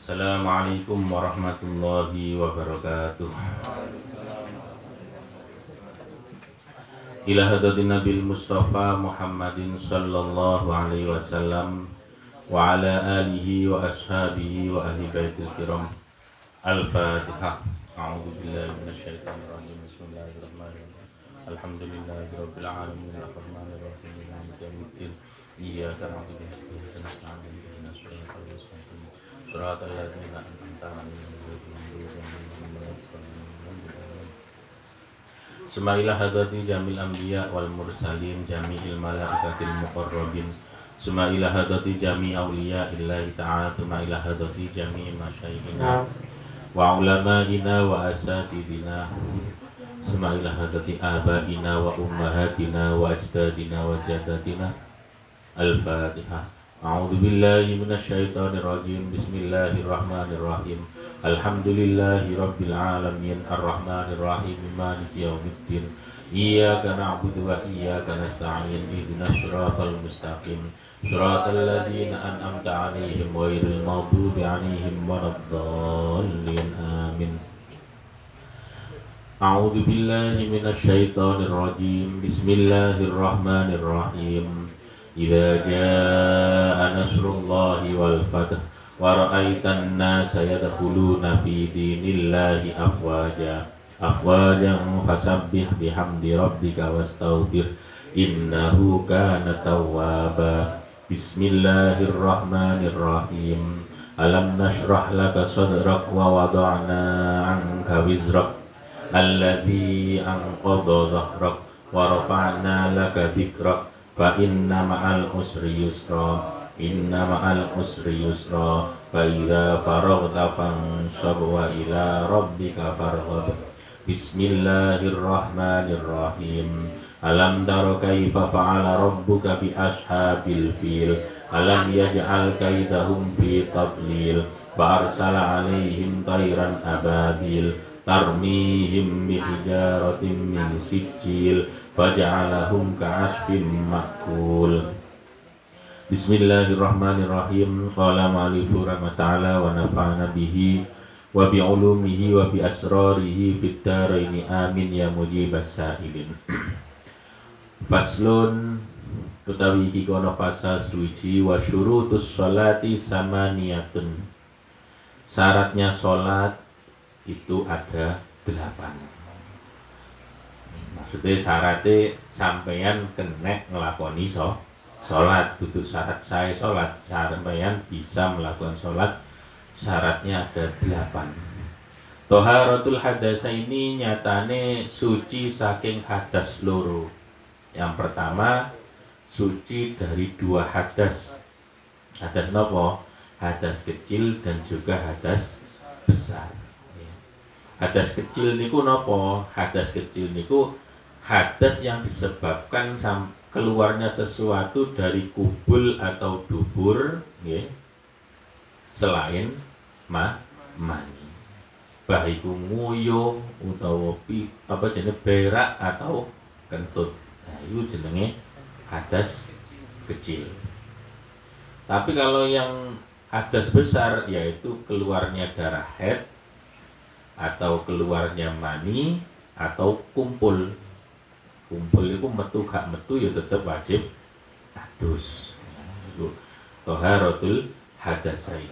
Assalamualaikum warahmatullahi wabarakatuh. Ila hadratin Nabil Mustafa Muhammadin sallallahu alaihi wasallam wa ala alihi wa ashabihi wa ahli baitil kiram. Al-Fatihah. A'udzu billahi minasyaitonir rajim. Bismillahirrahmanirrahim. Alhamdulillahirabbil alamin arrahmanir rahim maliki yaumiddin. Iyyaka na'budu wa iyyaka nasta'in ihdinas siratal mustaqim. Shiratal ladzina an'amta 'alaihim ghairil maghdubi 'alaihim waladdallin. Sumailah hadati jamil anbiya wal mursalin jami'il malaikatil muqarrabin. Sumailah hadati jami' awliya illahi ta'ala. Sumailah hadati jami' masyayikhina wa ulama'ina wa asatidina. Sumailah hadati abaina wa ummahatina wa ajdadina wa jaddatina. Al-Fatihah. A'udzu billahi minasyaitonir rajim. Bismillahirrahmanirrahim. Alhamdulillahi rabbil alamin arrahmanir rahim maliki yaumiddin. Iyyaka na'budu wa iyyaka nasta'in ihdinas siratal mustaqim. Siratal ladzina an'amta 'alaihim ghairil maghdubi 'alaihim waladdallin. Amin. A'udzu billahi minasyaitonir rajim. Bismillahirrahmanirrahim. Idza jaa nasrullahi wal fath wa ra'aitan nasa yadkhuluna fi dinillahi afwajan fasabbih bihamdi rabbika wastaghfir innahu kana tawwaba. Bismillahirrahmanirrahim. Alam nashrah laka sadrak wa wada'na 'anka wizrak alladzi anqadha dhahrak wa rafa'na laka dhikrak fa inna ma'al usri yusra fa idza faraghta fansab wa ila rabbika farghab. Bismillahirrahmanirrahim. Alam tara kaifa fa'ala rabbuka bi ashabil fil alam yaj'al kaidahum fi tadlil wa arsala 'alaihim tayran ababil tarmihim bihijaratin min sijil faja'alahum ka'asfin ma'kul. Bismillahirrahmanirrahim. Qala ma'alifu rahmata'ala wa nafa'ana bihi wa bi'ulumihi wa bi asrarihi fid dharaini amin ya mujibas sa'ilin. Faslun utawi iki kono pasal suci wa syurutus sholati samaniyatun. Syaratnya sholat itu ada 8. Maksudnya syaratnya sampeyan kena ngelakoni sholat, duduk syarat saya sholat, sampeyan bisa melakukan sholat, syaratnya ada 8. Toharatul hadasa ini nyatane suci saking hadas loro. Yang pertama suci dari 2 hadas. Hadas nopo? Hadas kecil dan juga hadas besar. Hadas kecil niku nopo? Hadas kecil niku hadas yang disebabkan keluarnya sesuatu dari kubul atau dubur, ya, selain mani. Bahiku nguyo utawa berak atau kentut. Nah, itu jenenge hadas kecil. Tapi kalau yang hadas besar yaitu keluarnya darah haid atau keluarnya mani atau kumpul itu metu gak metu ya tetap wajib adus. Itu toharatul hadasain.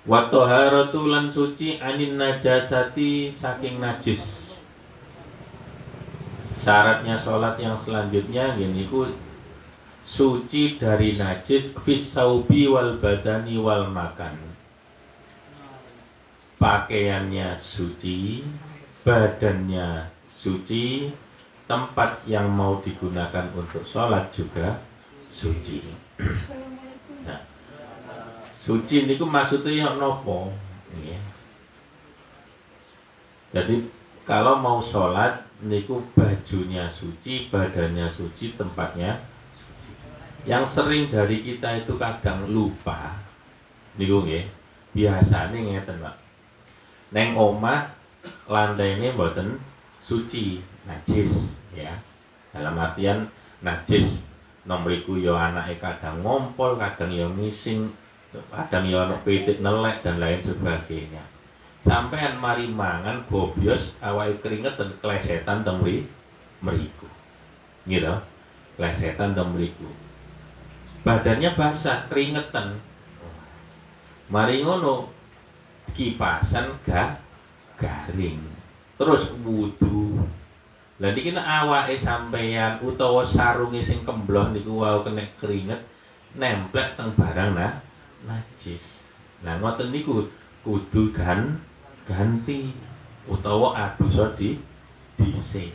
Wa toharatu lan suci anin najasati saking najis. Syaratnya sholat yang selanjutnya gini ku suci dari najis fis saubi wal badani wal makan. Pakaiannya suci, badannya suci, tempat yang mau digunakan untuk sholat juga suci. Nah, suci niku maksudnya yang nopo? Ya. Jadi kalau mau sholat niku bajunya suci, badannya suci, tempatnya suci. Yang sering dari kita itu kadang lupa niku nggih. Biasane ngeten, Pak. Neng omah lantaine mboten suci, najis ya. Dalam artian najis nomriku yo anake kadang ngompol, kadang yo ngising kadang ya ono pitik nelek dan lain sebagainya. Sampean mari mangan gobyos awake keringet dan klesetan teng mriku. Gitu. Klesetan teng mriku. Badannya basah, keringetan. Mari ngono kipasan garing. Terus wudu. Lah niki nek awake sampeyan utawa sarunge sing kembloh niku wau kena keringet nemplek teng barang najis. Nah ngoten niku kudu ganti utawa adus dhisik.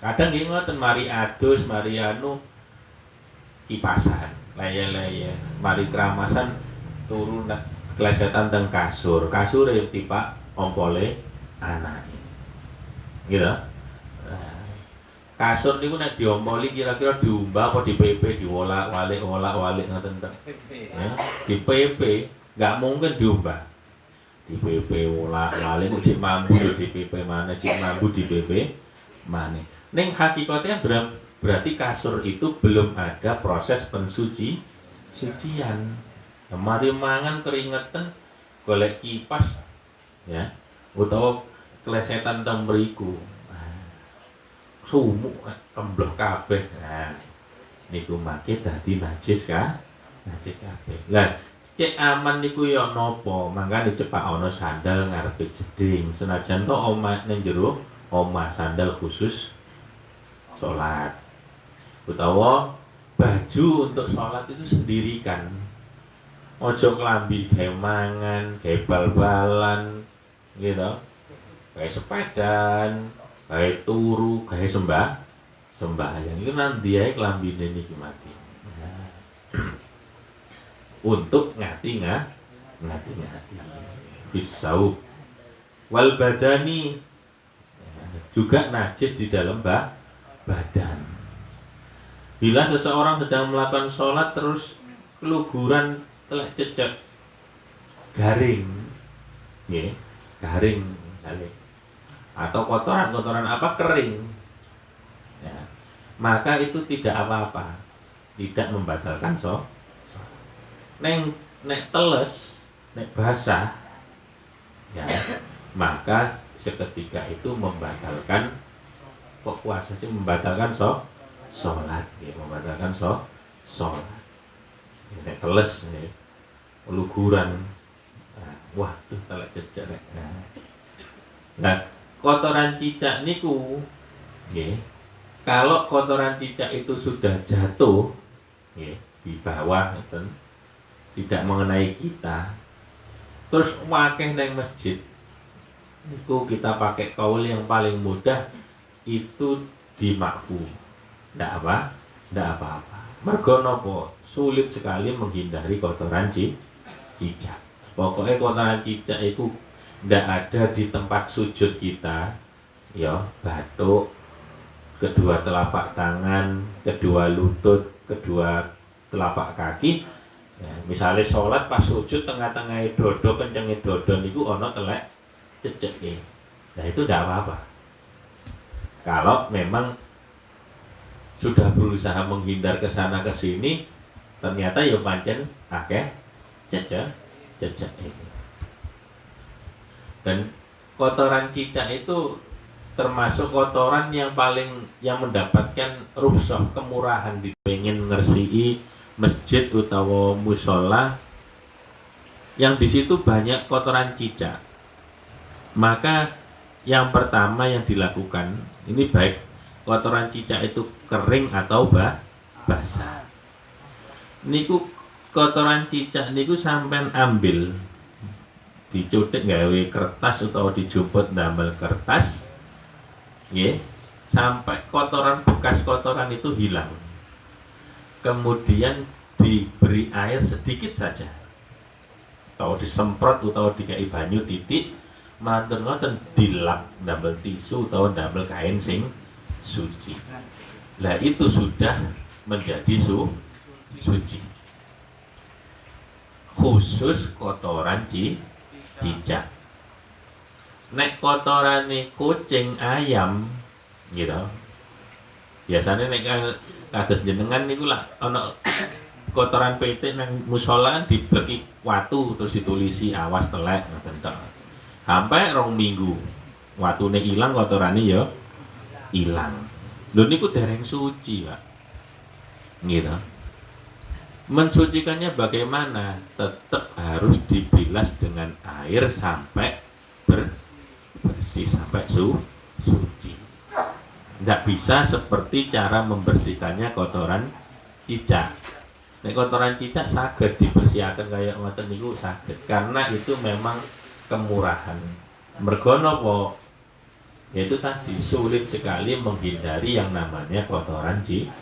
Kadang nggih ngoten mari adus, mari anu kipasan, leye-leye, mari keramasan turun klesetan teng kasur. Kasure tipak ompole anake. Gitu. Kasur niku nek diompoli kira-kira diumbah apa dipepe, diwolak-walik ngoten ta. Ya, dipepe, enggak mungkin diumbah. Dipepe wolak-walik cek mambu yo dipepe maneh, cek mambu dipepe maneh. Ning hakikatnya berarti kasur itu belum ada proses sucian. Mari mangan keringetan golek kipas ya, utawa klesetan teng mriku. Sumuk kembloh kabeh. Nah, niku make dadi najis najis kabeh. Lah, cek aman niku ya napa? Mangkane cepak ana sandal ngarepe jeding. Senajan to omah ning jero omah sandal khusus salat. Utawa baju untuk salat itu sendirikan. Ojo klambi gawe mangan, gawe bal-balan gitu. Gawe sepadan, gawe turu, gawe sembahyang itu nanti ae klambine niki mati. Nah. Untuk ngati bisau wal badani juga najis di dalam badan. Bila seseorang sedang melakukan sholat terus keluguran telek cecek garing, ya, garing misalnya, atau kotoran apa kering, ya, maka itu tidak apa-apa, tidak membatalkan sholat. Nek teles, nek basah, ya, maka seketika itu membatalkan kok puasa sih membatalkan sholat, ya, membatalkan sholat. Ya, nek teles, ya, luguran, nah, wah tuh telek cecek. Nah, kotoran cicak niku, ya, kalau kotoran cicak itu sudah jatuh, ya, di bawah, tidak mengenai kita, terus wakeh neng masjid, niku kita pakai kaul yang paling mudah itu dimakfu, ndak apa-apa. Mergo napa? Sulit sekali menghindari kotoran cicak. Pokoknya kotoran cicak itu ndak ada di tempat sujud kita, ya, batuk, kedua telapak tangan, kedua lutut, kedua telapak kaki. Ya, misalnya sholat pas sujud tengah-tengah dodo kencengnya dodo niku ono telek cecek. Nah itu ndak apa-apa. Kalau memang sudah berusaha menghindar ke sana ke sini, ternyata ya pancen akeh cecek itu. Dan kotoran cicak itu termasuk kotoran yang mendapatkan rukhsah kemurahan, dipengen ngersii masjid utawa musola yang di situ banyak kotoran cicak. Maka yang pertama yang dilakukan ini baik kotoran cicak itu kering atau basah. Niku kotoran cicak niku sampean ambil, dicutik gawe kertas utawa dijumput damel kertas, ya, sampai bekas kotoran itu hilang. Kemudian diberi air sedikit saja, atau disemprot utawa dikai banyu titik, matur ngoten dilap damel tisu utawa damel kain sing suci. Lah itu sudah menjadi suci. Khusus kotoran cicak. Nek kotorane kucing, ayam gitu. Biasanya nek kados jenengan niku lah ana kotoran PT nang musala kan dibleki watu terus ditulisi awas telek ngoten tok. Sampai 2 minggu. Watune ilang kotorane ya ilang. Lho niku dereng suci, Pak. Gitu. Mensucikannya bagaimana? Tetap harus dibilas dengan air sampai bersih, sampai suci. Tidak bisa seperti cara membersihkannya kotoran cicak. Nek kotoran cicak saged dibersihkan kayak ngoten niku saged. Karena itu memang kemurahan. Mergo napa? Yaitu tadi sulit sekali menghindari yang namanya kotoran cicak.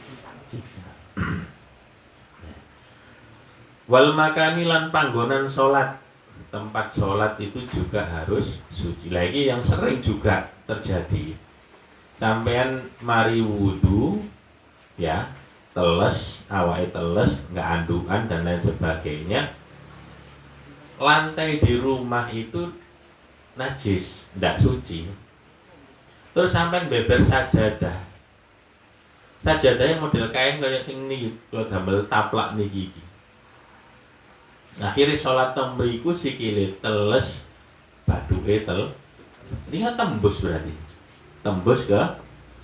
Wal makani lan panggonan salat. Tempat salat itu juga harus suci. Lagi yang sering juga terjadi. Sampean mari wudu ya, teles, awake teles, nggak andukan dan lain sebagainya. Lantai di rumah itu najis, nggak suci. Terus sampean beber sajadah. Sajadahnya model kain kayak sing niki, kalau damel taplak niki. Akhirnya sholat tembriku sikile teles, baduke lihat tembus berarti. Tembus ke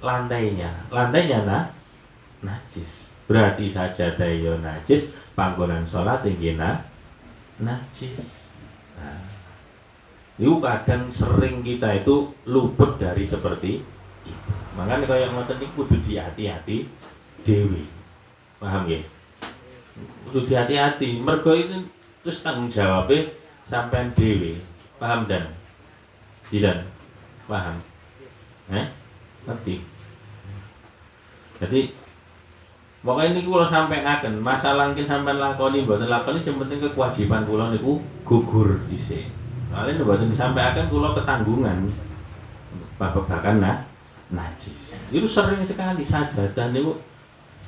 lantainya. Lantainya najis. Berarti sajadah yo najis, panggonan sholat tinggi najis. Nah, itu kadang sering kita itu luput dari seperti itu. Makanya kayak ngoten niku kudu hati-hati dewi. Paham nggih? Kudu hati-hati. Mergo itu terus tanggung jawabnya sampean dewi. Paham dan? Dilan? Paham? Ngerti? Jadi pokoknya ini kalau sampai akan masalah mungkin sampai lakoni, buatan lakoni yang penting kewajiban kula niku gugur dhisik. Kalian buatan sampai akan kula ketanggungan bahkan najis. Itu sering sekali sajadah niku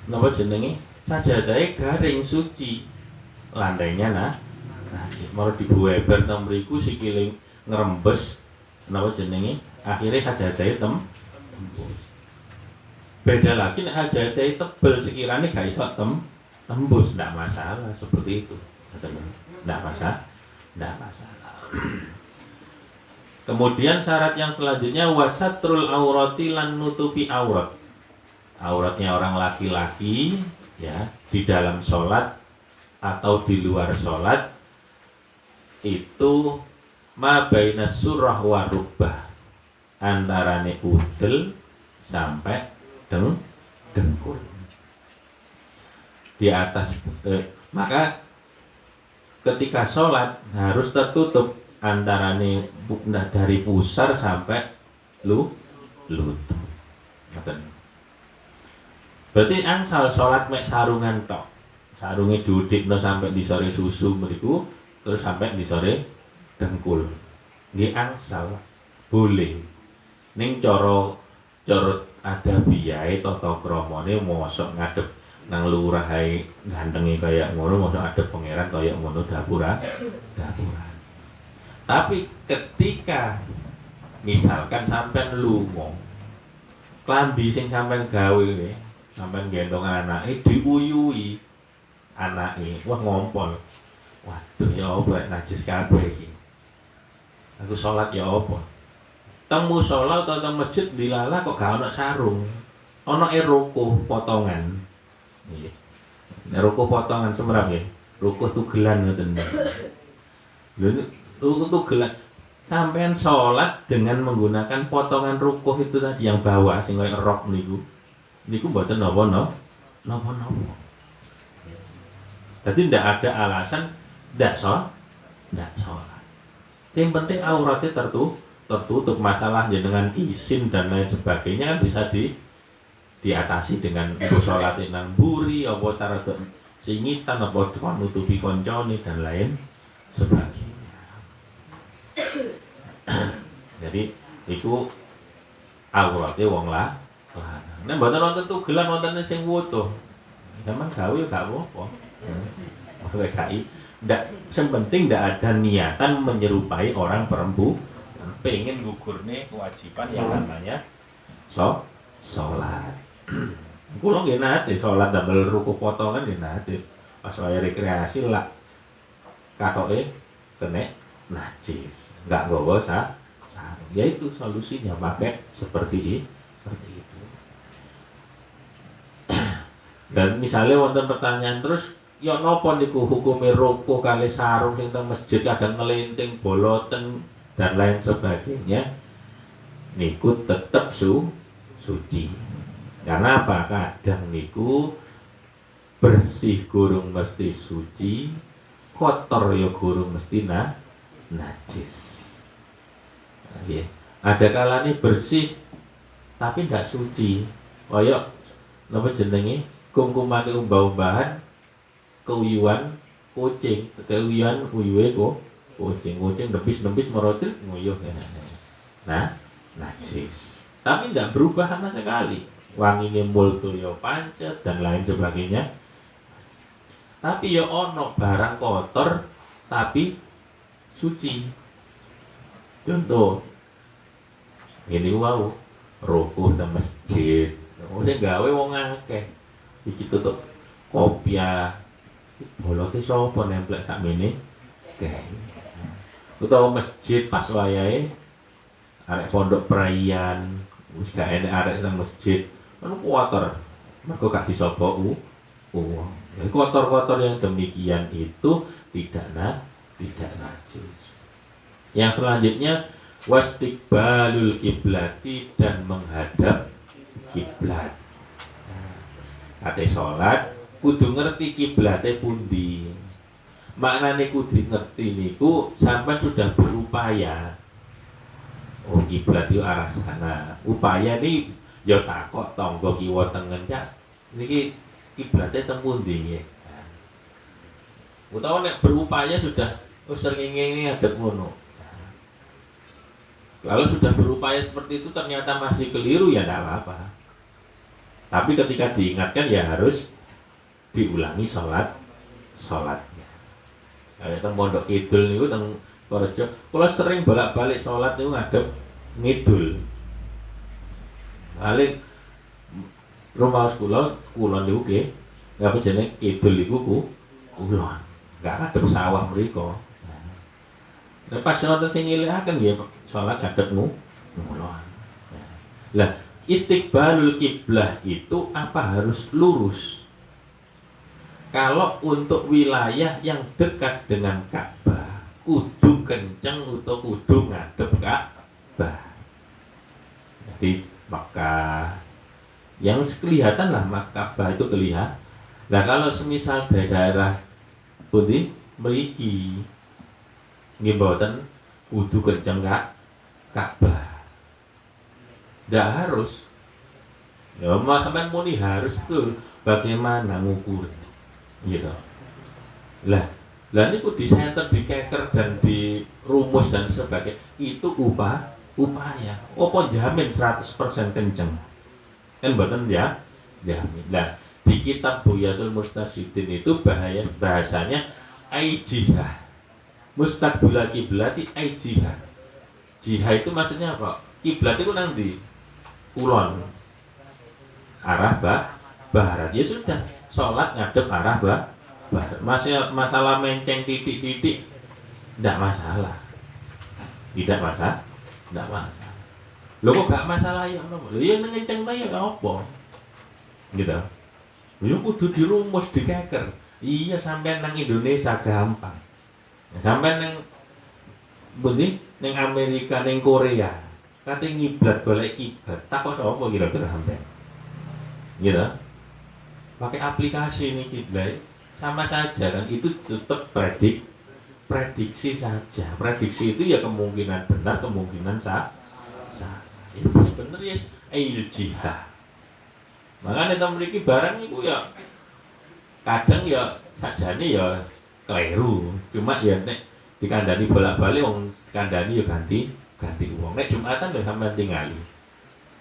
napa jenenge? Sajadahe garing suci. Lantainya najis. Mau dibueber teng mriku sikile ngrembes napa jenenge? Akhirnya hajatnya tembus. Beda lagi nek hajatnya tebel sekiranya gak iso tembus, ndak masalah seperti itu. Ndak masalah. Kemudian syarat yang selanjutnya wasatrul aurati lan nutupi aurat. Auratnya orang laki-laki ya di dalam sholat atau di luar sholat itu ma baina surah wa rubbah, antarane udel sampai dengkul di atas maka ketika sholat harus tertutup antarane dari pusar sampai lutut. Berarti angsal sholat mek sarungan tok, sarunge diudikno sampai di sore susu mriku terus sampai di sore dengkul. Nggih angsal boleh. Ning cara adabiyae tata kramane mosok ngadep nang lurah ae gantenge kaya ngono, mosok adep pangeran kaya ngono dapuran. Tapi ketika misalkan sampean lunga klambi sing sampean gawe sampean gendong anake diuyui anake, wah ngompol. Waduh ya apa najis kabeh iki. Aku sholat ya apa? Teng musala atau teng masjid dilala kok gak ana sarung. Ana rukuh potongan. Nggih. Nek rukuh potongan semrap nggih. Rukuh tugelan ngoten. Lho rukuh tugelan. Sampean sholat dengan menggunakan potongan rukuh itu tadi yang bawah sing kaya rok niku. Niku mboten napa-napa. Jadi ndak ada alasan ndak sholat. Yang penting auratnya tertutup. Masalah dengan izin dan lain sebagainya kan bisa diatasi dengan sholat nang buri, apa taraduk singitan, apa nutupi koncone dan lain sebagainya. Jadi itu auratnya wong lah. Nek mboten wonten tugelan wonten sing wutuh. Sampeyan gawe ya gak apa-apa. Ndak, yang penting ndak ada niatan menyerupai orang perempuan pengen gugurne kewajiban yang namanya sholat. Kulo nggih nate sholat damel ruku potongan nggih nate. pas waya rekreasi lah katoke kena najis, nggak nggawa sarung. Ya itu solusinya pakai seperti itu. Dan misalnya wonten pertanyaan terus, ya napa niku hukume roko kali sarung sing teng masjid kadang ngelinting, boloten dan lain sebagainya, niku tetep suci. Karena apa? Kadang niku bersih gurung mesti suci, kotor ya gurung mesti najis. Nah, ya. Ada kalanya bersih tapi tidak suci. Kaya napa jenenge? Kumkumane umbah-umbahan keuyuan kucing, keuyuan uyuhe kucing nembis merocot nguyuh. Nah, najis. Tapi tidak berubah sama sekali. Wanginya multu ya pancet dan lain sebagainya. Tapi ya ono barang kotor tapi suci. Contoh ini wow, rokok di masjid. Udah gawe wong akeh. Iki tutup kopiah. Bolote sapa nemplek sakmene? Oke. Utawa masjid pas wayahe arek pondok perayaan, wis gak enek arek nang masjid. Anu kotor. Mergo gak disapa uang. Jadi kotor-kotor yang demikian itu tidak najis. Yang selanjutnya wastiqbalul kiblati, dan menghadap kiblat. Ate salat kudu ngerti kiblate pundi. Maknane kudu ngerti niku sampean sudah berupaya. Oh kiblat itu arah sana. Upaya ini ya takok tangga kiwa tengen cak. Niki kiblatnya teng pundi nggih. Utawa nek berupaya sudah sering ini hadap ngono. Kalau sudah berupaya seperti itu ternyata masih keliru ya tidak apa-apa. Tapi ketika diingatkan ya harus diulangi sholatnya. Kayak teng Pondok Kidul niku teng Purworejo, kula sering bolak-balik sholat niku ngadep ngidul. Balik rumah kulon niku nggih, apa jenenge kidul niku kulon. Enggak ngadep sawah mriku. Nah, pas nonton sing ngilihaken nggih sholat ngadep kulon. Lah, istiqbalul kiblah itu apa harus lurus? Kalau untuk wilayah yang dekat dengan Ka'bah, kudu kenceng atau kudu ngadep Ka'bah. Jadi Makkah yang kelihatan lah Ka'bah itu kelihatan. Nah kalau semisal daerah pundi mriki nggih mboten kudu kenceng Ka'bah. Nggak harus. Ya sampean muni harus tuh bagaimana ngukur gitu. Lah ini di center, di keker dan di rumus dan sebagainya itu upaya. Apa jamin 100% kenceng? Kan mboten ya jamin. Lah di kitab Buyatul Mustasyidin itu bahasanya aijihah. Mustaqbilal kiblati aijihah. Jihah itu maksudnya apa? Kiblat itu nanti kulon arah barat. Ya sudah, sholat ngadep arah barat. Masalah menceng titik-titik tidak masalah. Lo kok gak masalah ya? Lo yang ngenceng ya apa? Gitu. Lo kudu dirumus, dikeker. Iya sampai nang Indonesia gampang. Sampai nang bunyi nang Amerika, nang Korea. Kate ngiblat golek kiblat. Takut apa kira-kira sampai? Gitu. Pakai aplikasi ini kiblat sama saja kan, itu tetap prediksi saja. Prediksi itu ya kemungkinan benar, kemungkinan salah. Ya bener ya jihad. Makanya kita memiliki barang itu ya kadang ya sajane ya keliru. Cuma ya nek dikandani bolak-balik wong dikandani ya ganti uang. Nek Jumatan ya sampean tingali.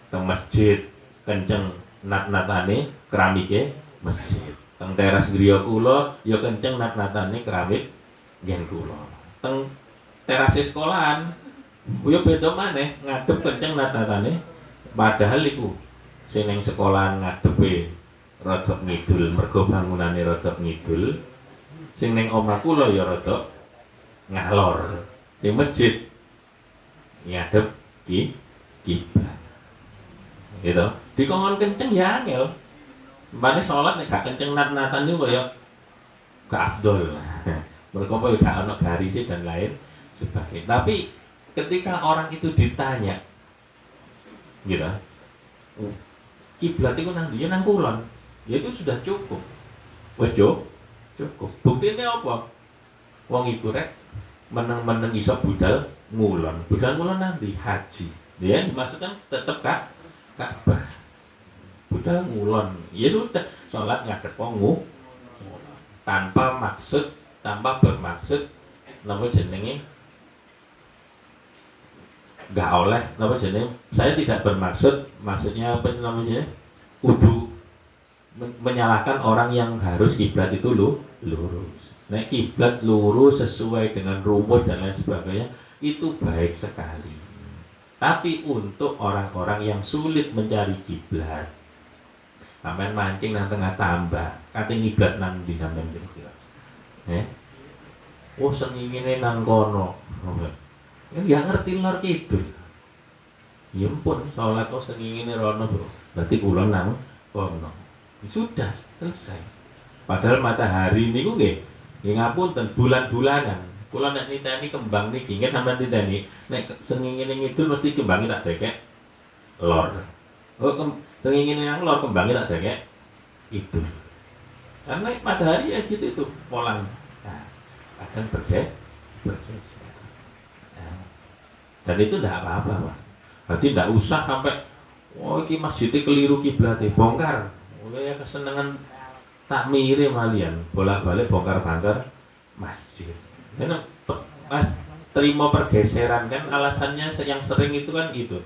Teng masjid kenceng nat-natane keramike masjid. Teng teras griya kula ya kenceng nat-natane keramik ngen kula. Teng teras sekolahan ya beda maneh ngadep kenceng nat-natane. Padahal iku sing ning sekolahan ngadepe rada ngidul, mergo bangunane rada ngidul, Sing ning omah kula ya rada ngalor. Di masjid ngadep kiblat. Gitu. Dikongkon kenceng ya angel. Mbane salat nek gak kenceng nat-natan niku kaya gak afdol. Mereka apa gak ono garis dan lain sebagainya. Tapi ketika orang itu ditanya gitu, kiblat itu nang ndi? Nang kulon. Ya itu sudah cukup. Wes cukup. Buktinya apa? Wong iku rek meneng-meneng iso budal ngulon. Budal ngulon nanti haji. Ya dimaksudkan tetep Ka'bah. Budal ngulon. Ya sudah, salat ngadep ngulon. Tanpa bermaksud napa jenenge enggak oleh napa jenenge saya tidak bermaksud maksudnya apa namanya kudu menyalahkan orang yang harus kiblat itu lurus. Nek kiblat lurus sesuai dengan rumus dan lain sebagainya itu baik sekali. Tapi untuk orang-orang yang sulit mencari kiblat, sampean mancing nang tengah tambak, kate kiblat nang ndi sampean kira-kira? Oh sengingine nang kono. Kan nggak ngerti lor kidul. Ya ampun, salat kok sengingine rono, Bro. Berarti kula nang kono. Sudah selesai. Padahal matahari niku nggih ngapunten bulan-bulanan. Kula nek niteni kembang niki nggih sampean niteni, nek sengingine ngidul mesti kembange tak dekek lor. Oh, sengingine yang lor kembangnya tak dekek itu. Karena matahari ya gitu itu polang. Nah, kadang bergeser. Nah, dan itu tidak apa-apa, Pak. Berarti tidak usah sampai ini masjidnya keliru kiblatnya, bongkar. Mulai ya kesenangan takmire malian, bolak-balik bongkar-bongkar masjid. Karena Mas terima pergeseran kan alasannya yang sering itu kan gitu.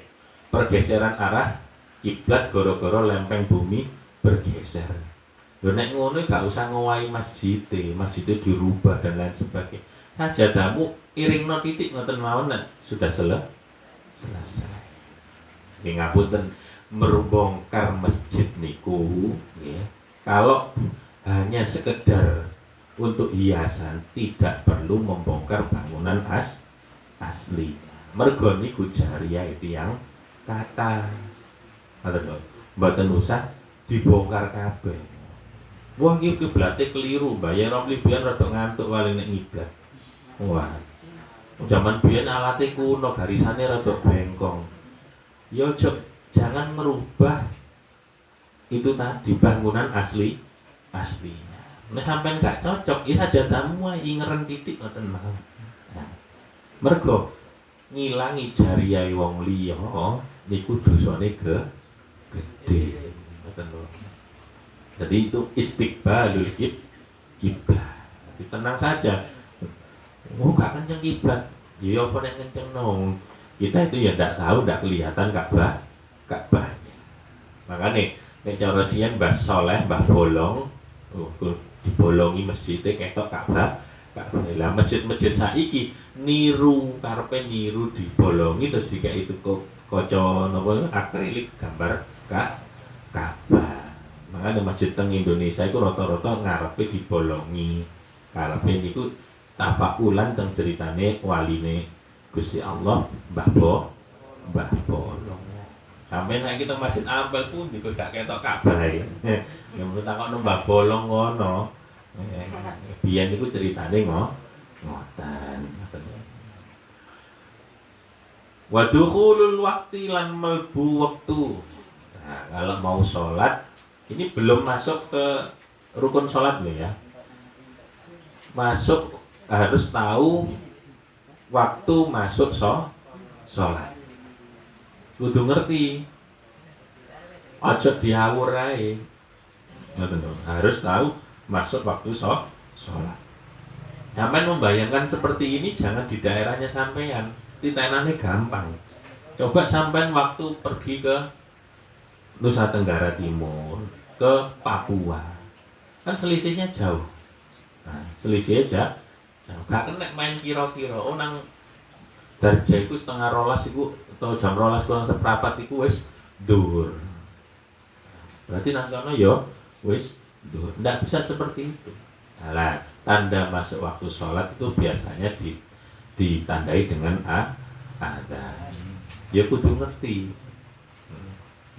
Pergeseran arah kiblat goro-goro lempeng bumi bergeser. Lho nek ngono gak usah ngowahi masjidnya dirubah dan lain sebagainya. Sajadamu iringno titik ngoten mawon sudah selesai. Nggih ngapunten merubongkar masjid niku nggih. Kalau hanya sekedar untuk hiasan tidak perlu membongkar bangunan asli. Mergo niku jariyah itu yang kata mboten usah dibongkar kabeh. Wah iki kiblate keliru, bayar om libian rada ngantuk wali nek ngiblat. Wah. Zaman biyen alate kuno, garisane rada bengkong. Ya jangan merubah itu tadi bangunan aslinya. Nek sampean gak cocok, ya aja tamu wae ngeren titik ngoten mawon. Nah, mergo ngilangi jariyah wong liya niku dosane gede. Ngoten lho. Jadi itu istiqbalul kiblat. Jadi tenang saja. Oh gak kenceng kiblat. Ya apa nek kenceng no. Kita itu ya ndak tahu, ndak kelihatan Ka'bahnya. Makane nek cara siyen Mbah Soleh, Mbah Bolong, dibolongi masjidnya ketok Ka'bah. Lah masjid-masjid saiki niru karepe niru dibolongi terus dikek itu kaca napa akrilik gambar Ka'bah. Makanya masjid teng Indonesia itu rata-rata ngarepe dibolongi. Karepe niku tafakulan teng ceritane waline Gusti Allah Mbah Bolong. Sampai nek kita masjid Ampel pun diku gak ketok Ka'bah. Yang menurut takon Mbah Bolong ngono. Biyen niku ceritane ngoten. Wa dukhulul waqti lan melbu wektu. Nah, kalau mau sholat ini belum masuk ke rukun sholat nih ya. Masuk harus tahu waktu masuk sholat. Kudu ngerti. Aja diawur ae. Harus tahu masuk waktu sholat. Sampai membayangkan seperti ini jangan di daerahnya sampean. Titenane gampang. Coba sampean waktu pergi ke Nusa Tenggara Timur, ke Papua. Kan selisihnya jauh. Nah, selisihnya jauh. Gak kena main kira-kira. Oh nang Darja iku setengah rolas iku atau jam rolas kurang seprapat iku wis dhuwur. Berarti nang kono ya wis dhuwur. Ndak bisa seperti itu. Nah, tanda masuk waktu sholat itu biasanya ditandai dengan adzan. Ya kudu ngerti.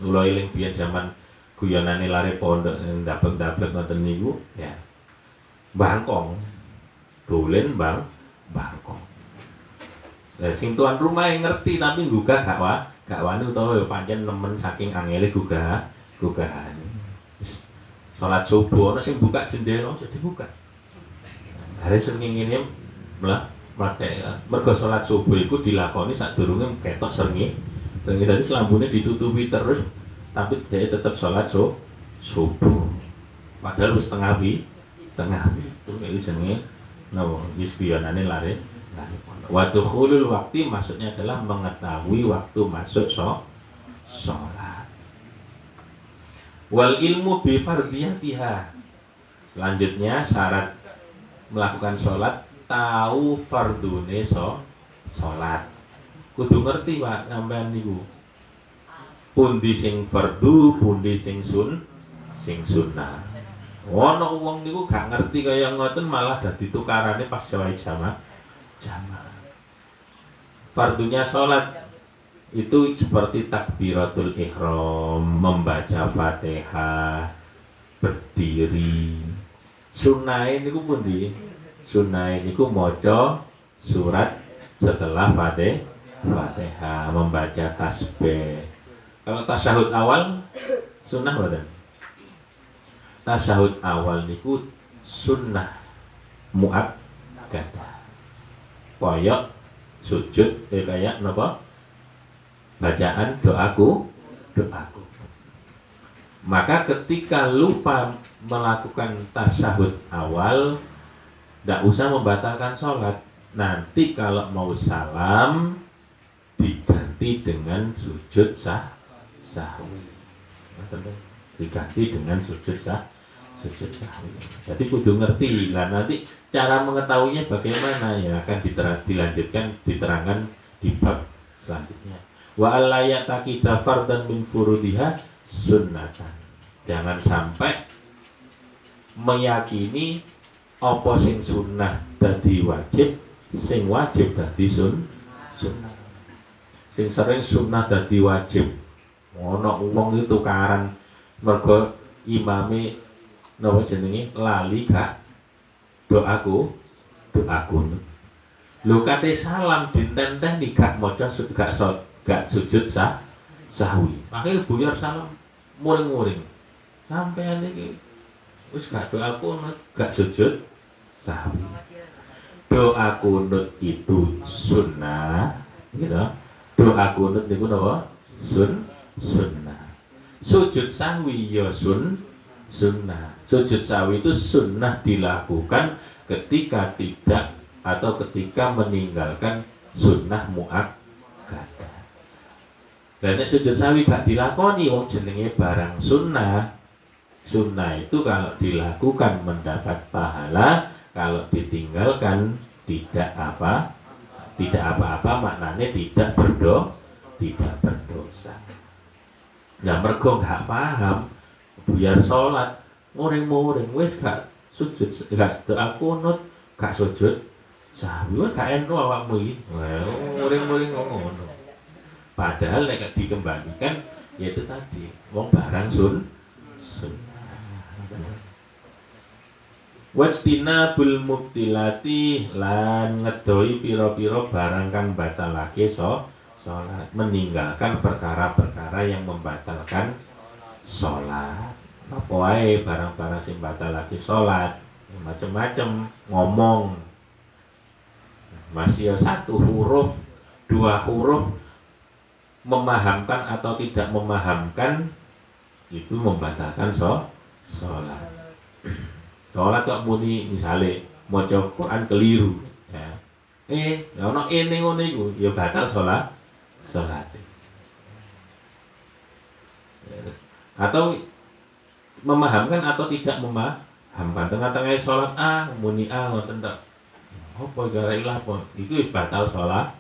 Kula eling biyen zaman guyonane lare pondok ndabek-ndabek ngoten niku ya. Bangkong. Dolen bangkong. Lah sing tuan rumah yang ngerti tapi gugah gak wani utawa ya pancen nemen saking angele gugahan. Salat subuh ana sing buka jendela aja dibuka. Dari srengenge mlathek mergo salat subuh iku dilakoni sadurunge ketok srengenge. Srengenge dadi selambune ditutupi terus tapi dia tetap salat subuh. Padahal wis setengah itu iki jenenge napa wis biyonane lare. Waktu khulul waktu maksudnya adalah mengetahui waktu masuk sholat. Wal ilmu bi fardiyatiha. Selanjutnya syarat melakukan sholat tahu fardune sholat. Kudu ngerti Pak sampean niku. Pundi sing fardu, pundi sing sunnah. Ono wong niku gak ngerti kaya ngoten malah dadi tukarane pas jamaah. Fardunya sholat itu seperti takbiratul ihram, membaca Fatihah, berdiri. Sunnah niku pundi? Sunnah niku maca surat setelah Fatihah, membaca tasbih. Kalau tasyahud awal sunnah mboten? Tasyahud awal niku sunnah muakkadah. Koyok sujud kayak napa? Bacaan doaku. Maka ketika lupa melakukan tasyahud awal, tidak usah membatalkan sholat. Nanti kalau mau salam diganti dengan sujud sahwi. Diganti dengan sujud sahwi. Jadi kudu ngerti lah, nanti cara mengetahuinya bagaimana ya akan diterangkan di bab selanjutnya. Wa allayat takida fardan min furudiha sunnatan. Jangan sampai meyakini apa sing sunnah dadi wajib, sing wajib dadi sunnah. Sing sering sunnah dadi wajib. Ono wong itu tukaran mergo imame napa jenenge lali gak doaku. Lho kate salam ditenteni gak maca gak sujud sahwi. Akhir buyar salam muring-muring. Sampeyan iki wis gak doa kunut, gak sujud sahwi. Doa kunut itu sunnah, gitu. Doa kunut niku napa? Sunnah. Sujud sahwi ya sunnah. Sujud sahwi itu sunnah dilakukan ketika tidak atau ketika meninggalkan sunnah muakkadah. Dan sujud sahwi gak dilakoni wong jenenge barang sunnah. Sunnah itu kalau dilakukan mendapat pahala, kalau ditinggalkan tidak apa-apa, maknanya tidak berdosa. Nah mergo gak paham, buyar sholat muring-muring wis gak sujud, gak doa kunut, gak sujud sahwi, gak eno awakmu iki. Muring-muring ngono. Padahal nek dikembalikan yaitu tadi wong barang sunnah. Wajtinabul mubtilati lan ngedoi piro-piro barang kang batalake sholat, meninggalkan perkara-perkara yang membatalkan sholat. Apa wae barang-barang sing batalake sholat, macam-macam ngomong masih satu huruf, dua huruf, memahamkan atau tidak memahamkan itu membatalkan sholat. Sholat kok muni misale maca Quran keliru ya. Ono ene ngono iku ya batal sholat. Atau memahamkan atau tidak memahamkan tengah-tengah sholat muni ngoten tok. Apa gara ilah apa? Itu batal sholat.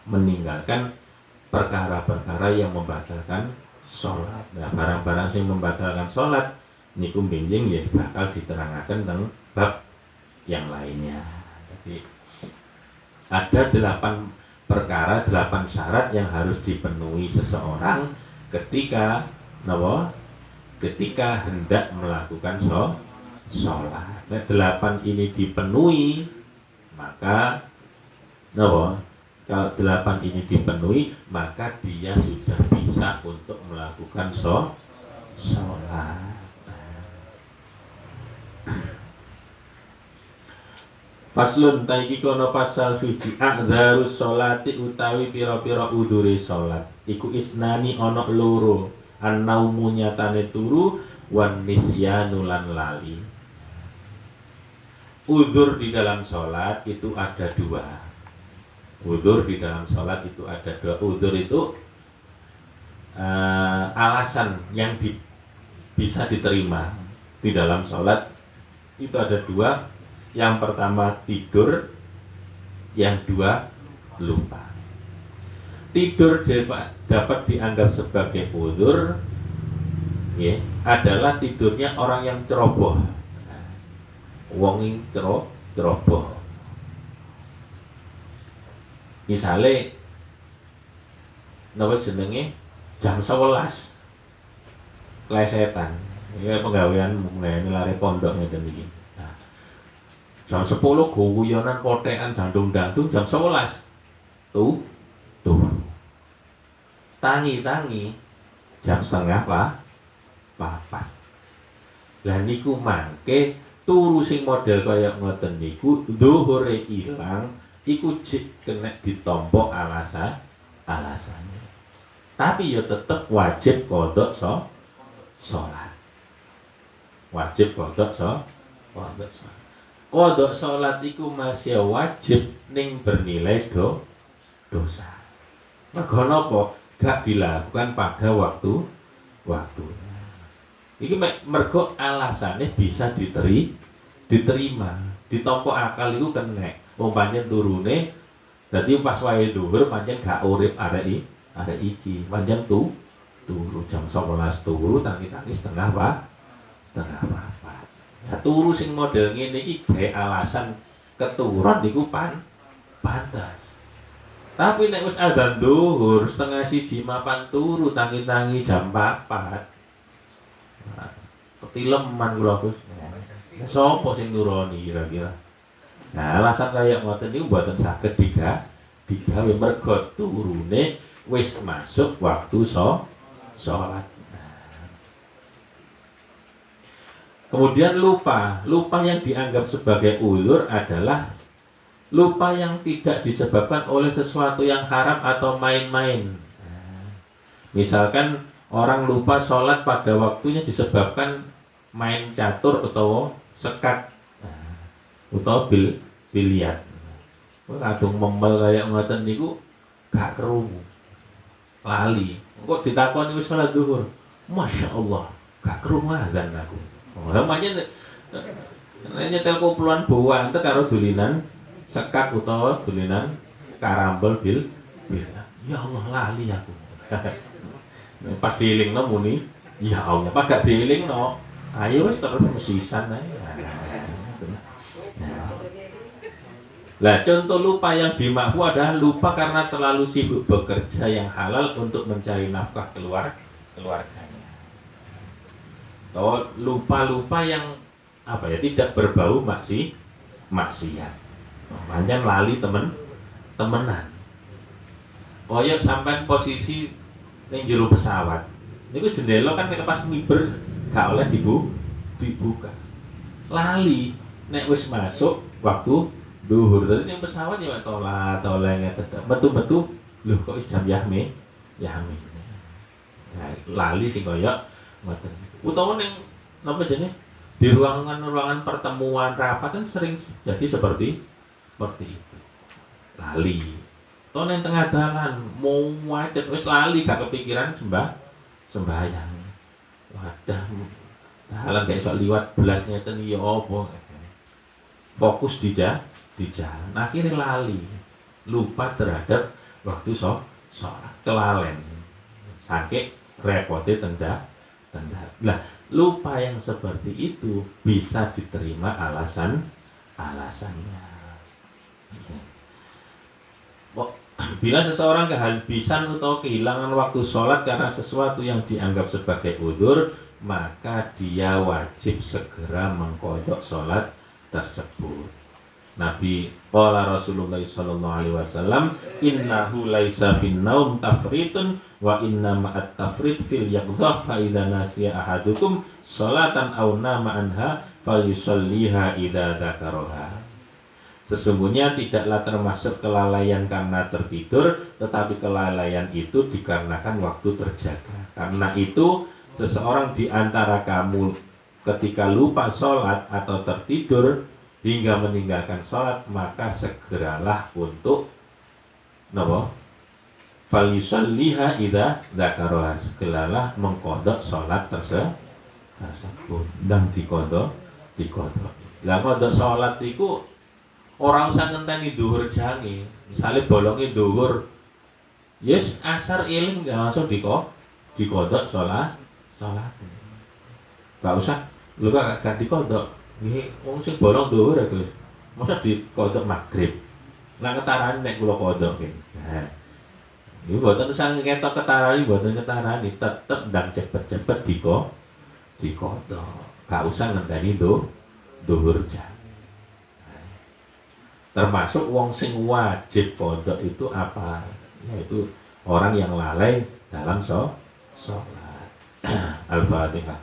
Meninggalkan perkara-perkara yang membatalkan sholat. Nah, barang-barang yang membatalkan sholat niku benjing ya bakal diterangkan teng bab yang lainnya. Jadi ada 8 perkara, 8 syarat yang harus dipenuhi seseorang ketika ketika hendak melakukan sholat. Nah, 8 ini dipenuhi, maka kalau 8 ini dipenuhi, maka dia sudah bisa untuk melakukan sholat. Faslun taiki kono pasal suci a'dzarus sholati utawi pira-pira udhure sholat iku isnani ono loro an-naumu nyatane turu wan nisyanu lan lali. Udzur di dalam sholat itu ada 2. Udzur di dalam sholat itu ada 2. Udzur itu alasan yang bisa diterima di dalam sholat itu ada 2. Yang pertama tidur, yang 2 lupa. Tidur dapat dianggap sebagai udzur, ya, adalah tidurnya orang yang ceroboh. Wong ing ceroboh. Misale napa jenenge jam 11 klesetan. Ya penggawean mulai lari pondok ngeten iki. Jam 10 guyonan kotekan dandung-dandung jam 11 tuh tangi-tangi jam setengah 4. Lah niku mangke turu sing model kaya ngoten niku dhuhure ilang iku jek kena ditampa alasannya. Tapi ya tetep wajib kodok sholat. Wajib kodok sholat. Kodok sholat iku masih wajib ning bernilai dosa. Mergo napa gak dilakukan pada waktunya. Iki mergo alasannya bisa diterima. Ditampa akal iku kena. Wong pancen turune dadi pas wae zuhur pancen gak urip arek iki. Pancen turu jam 11 turu tangi-tangi setengah 4. Ya turu sing model ngene iki gawe alasan keturun niku pantas. Tapi nek wis adzan zuhur setengah 1 mapan turu tangi-tangi jam 4. Nah, ketileman kula Gus. Sapa sing nuroni kira-kira? Nah, alasan kaya ngoten niku mboten saged digawe mergo turune wis masuk waktu sholat. Kemudian lupa yang dianggap sebagai udzur adalah lupa yang tidak disebabkan oleh sesuatu yang haram atau main-main. Misalkan orang lupa sholat pada waktunya disebabkan main catur atau sekat atau biliar. Kadung memel kayak ngoten niku gak krungu. Lali. Kok ditakoni wis sholat zuhur. Masya Allah, gak krungu adzan aku. Namanya nyetel kumpulan bawa ente karo dulinan sekak utawa dulinan karambol bil. Ya Allah lali aku. Pas dielingno muni, ya Allah, pas gak dielingno, ayo wis terus mesisan ae. Lah contoh lupa yang dimakfu adalah lupa karena terlalu sibuk bekerja yang halal untuk mencari nafkah keluarganya. Atau lupa yang tidak berbau maksiat. Pancen lali temenan. Koyok sampai posisi ning jero pesawat. Niku jendela kan nek pas miber gak oleh dibuka. Lali nek wis masuk waktu duhur. Dadi ning pesawat ya toleh ngeten. Metu-metu lho kok wis jam yahme. Nah, lali sing koyok ngoten. Utawa ning napa jenenge di ruangan pertemuan rapat kan sering jadi seperti itu. Lali. Toh ning tengah dalan mau macet wis lali gak kepikiran sembahyang. Wadah. Dalan gak iso liwat belas ngeten ya apa. Fokus di jalan. Akhirnya lali. Lupa terhadap waktu sholat. Kelalen. Saking repote tenda. Lah, lupa yang seperti itu bisa diterima alasannya. Bila seseorang kehabisan atau kehilangan waktu sholat karena sesuatu yang dianggap sebagai udzur, maka dia wajib segera mengqadha sholat tersebut. Nabi qala Rasulullah sallallahu alaihi wasallam, innahu laisa fin naum tafritun wa inna ma'at tafrit fil yaqdha fa idza nasiya ahadukum sholatan aw nama anha falyusalliha idza dzakaraha. Sesungguhnya tidaklah termasuk kelalaian karena tertidur, tetapi kelalaian itu dikarenakan waktu terjaga. Karena itu seseorang di antara kamu ketika lupa sholat atau tertidur hingga meninggalkan sholat, maka segeralah untuk falyusalliha idza dzakaraha, segeralah mengqadha sholat tersebut dan diqadha. Lah qadha sholat iku ora usah ngenteni dhuwur jange. Misale bolonge dhuwur, yes asar iling langsung diqadha sholat. Gak usah lu gak diqadha. Nggih, wong sing bolong dhuwur ya, Gus. Masa diqadha magrib. Lah ketarane nek kula qadha nggih. Nah. Iki mboten usah ngetok ketarane, mboten ketarane, tetep ndang cepet-cepet diqadha. Gak usah ngenteni dhuwur jange. Termasuk wong sing wajib qadha itu apa? Yaitu orang yang lalai dalam sholat. Al-Fatihah.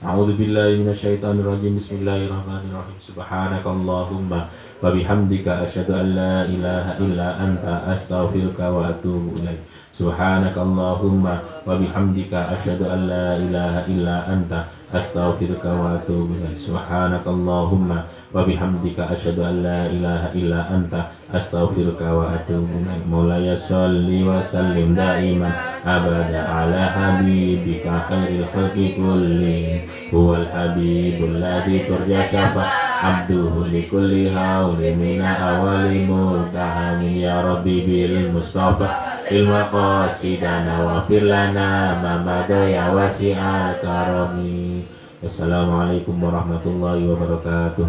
A'udzu billahi minasyaitonir rajim. Bismillahirrahmanirrahim. Subhanakallahumma wa bihamdika asyhadu an la ilaha illa anta astaghfiruka wa atubu ilaik. Subhanakallahumma wa bihamdika asyhadu an la ilaha illa anta astaghfiruka wa atubu ilaik. Subhanakallahumma wa bihamdika asyhadu an la ilaha illa anta astaghfiruka wa atubu ilaik. Maulaya sholli wa sallim daiman abada ala habibika khairil khalqi kulli huwal habibul ladzi turja syafa abduhu likulli hauli mina awali mutahamin ya rabbi bil mustafa ilma qasidana wa firlana mamadaya wasi'al karami. Assalamualaikum warahmatullahi wabarakatuh.